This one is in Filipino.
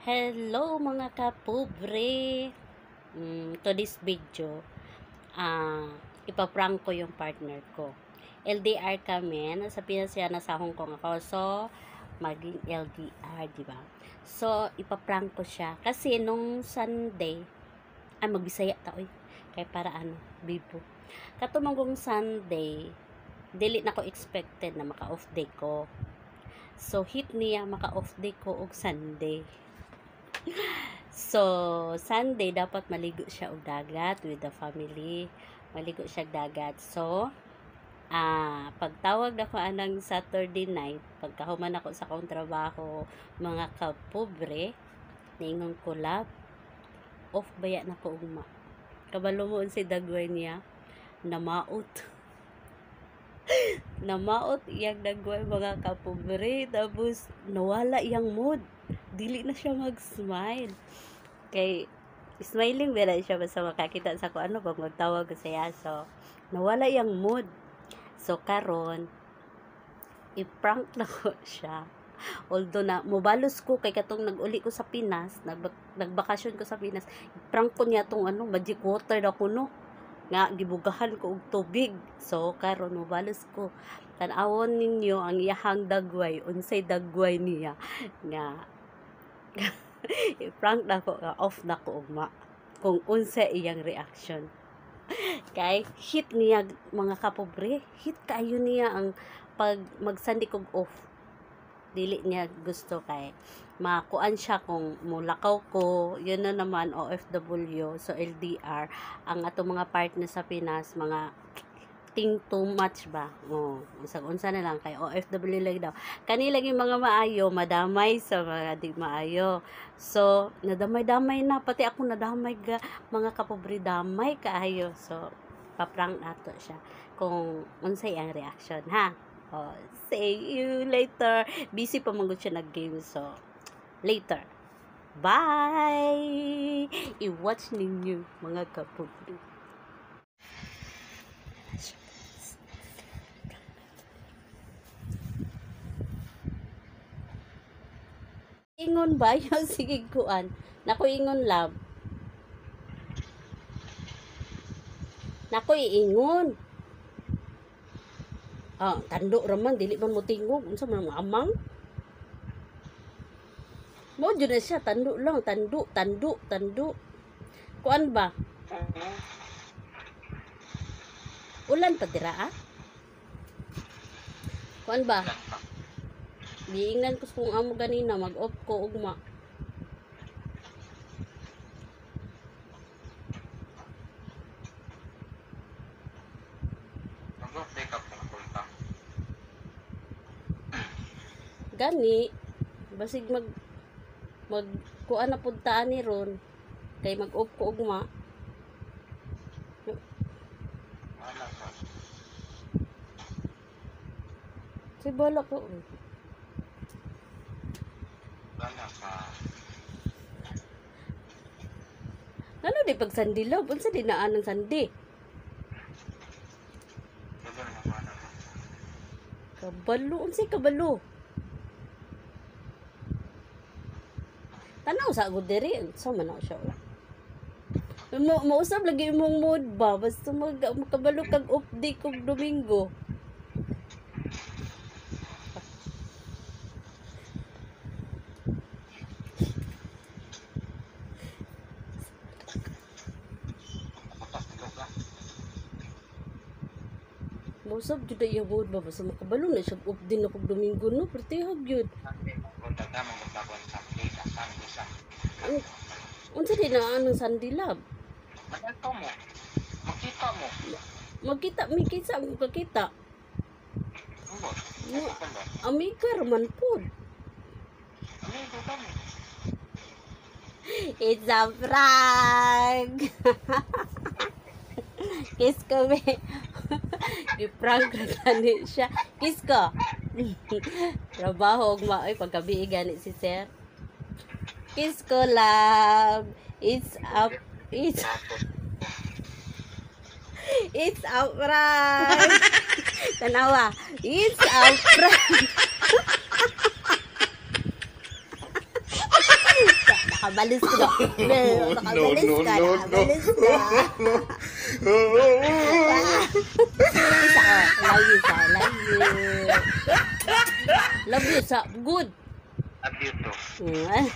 Hello mga kapobre! Today's video, ipaprank ko yung partner ko. LDR kami, nasa Pinas siya, nasa Hong Kong ako. So, maging LDR, di ba? So, ipaprank ko siya. Kasi nung Sunday, magbisaya ta, oy. Kaya para bibo. Katumangong Sunday, dili na ko expected na maka-off day ko. So, hit niya maka-off day ko og Sunday. So, Sunday, dapat maligo siya og dagat with the family. Maligo siya og dagat. So, pagtawag ako anang Saturday night, pagkahuman ako sa akong trabaho, mga kapobre, ningon ko lab, off baya na ko ugma. Kabalo mo si dagway niya, namaot. Namaot iyang dagway mga kapobre, tapos nawala iyang mood. Dili na siya mag-smile. Kay smiling ba siya basta makakita sa ko pag magtawag ko siya. So, nawala yung mood. So, karon i-prank na ko siya. Although na, mubalos ko kay katong nag-uli ko sa Pinas, nagbakasyon ko sa Pinas, i-prank ko niya tong magic water na kuno. Nga, gibugahan ko og tubig. So, karon mubalos ko. Tan-awon ninyo ang iyahang dagway, unsay dagway niya. Nga, i-prank na ko, off na ko ugma kung unsa iyang reaction. Kay hit niya mga kapobre, hit kayo niya ang pag magsandi kog off. Dili niya gusto kay makuan siya kung mulakaw ko. Yun na naman OFW, so LDR ang ato mga partner sa Pinas, mga think too much ba? Unsa na lang kay OFW lang daw. Kani lagi mga maayo, madamay sa mga di maayo. So, nadamay-damay na. Pati ako nadamay ga, mga kapobre, damay kaayo. So, paprank nato siya. Kung unsay ang reaction, ha? See you later. Busy pa manggod siya nag-game. So, later. Bye! I-watch ninyo, mga kapobre. Ingon ba yung sige kuan? Nako ingon love. Nako iingon. Tando raman dili man mo tingog unsa man amang? Mo jud na siya tando lang, tando. Kuan ba? Ulan pa dira Kuan ba? Giingnan ko kung amo ganina mag-off ko ugma. Mag-off day ka po na Gani basig mag kuan na puntaan ni ron kay mag-off ko ugma. Wala ka. Si bala ko. Wala ka. Ano di pag sandi love? Unsa di naan ng sandi? Wala na wala ka. Kabalo, unsay kabalo? Tanaw sa agud diri, sa man na siya. Mausap lagi imong mood ba? Basta makabalo kag off day kog Domingo. Mausap jud ay mood ba? Basta makabalo na siya off din kog Domingo no, pertihag jud. Kung tagdamang maglaban sa plate, asan bisa. Unsa di naan ng Sunday love? Magkita mo. Makita mo. Magkita mi kinsa ang kakita. Ano? Mo Ano ba? amigar man pud. Ano yung tuta mo? It's a prank. Kiss ko be. I-prank na gani siya. Kiss ko. Trabaho og maoy paggabi gani si sir. Kiss ko love. It's a prank. Tanawa. It's a prank. nakabalis ka na. Nakabalis ka na. Balis ka. Isa ko. Love you, sa. Love you. Love you, sa. Good. Love you too. Mm.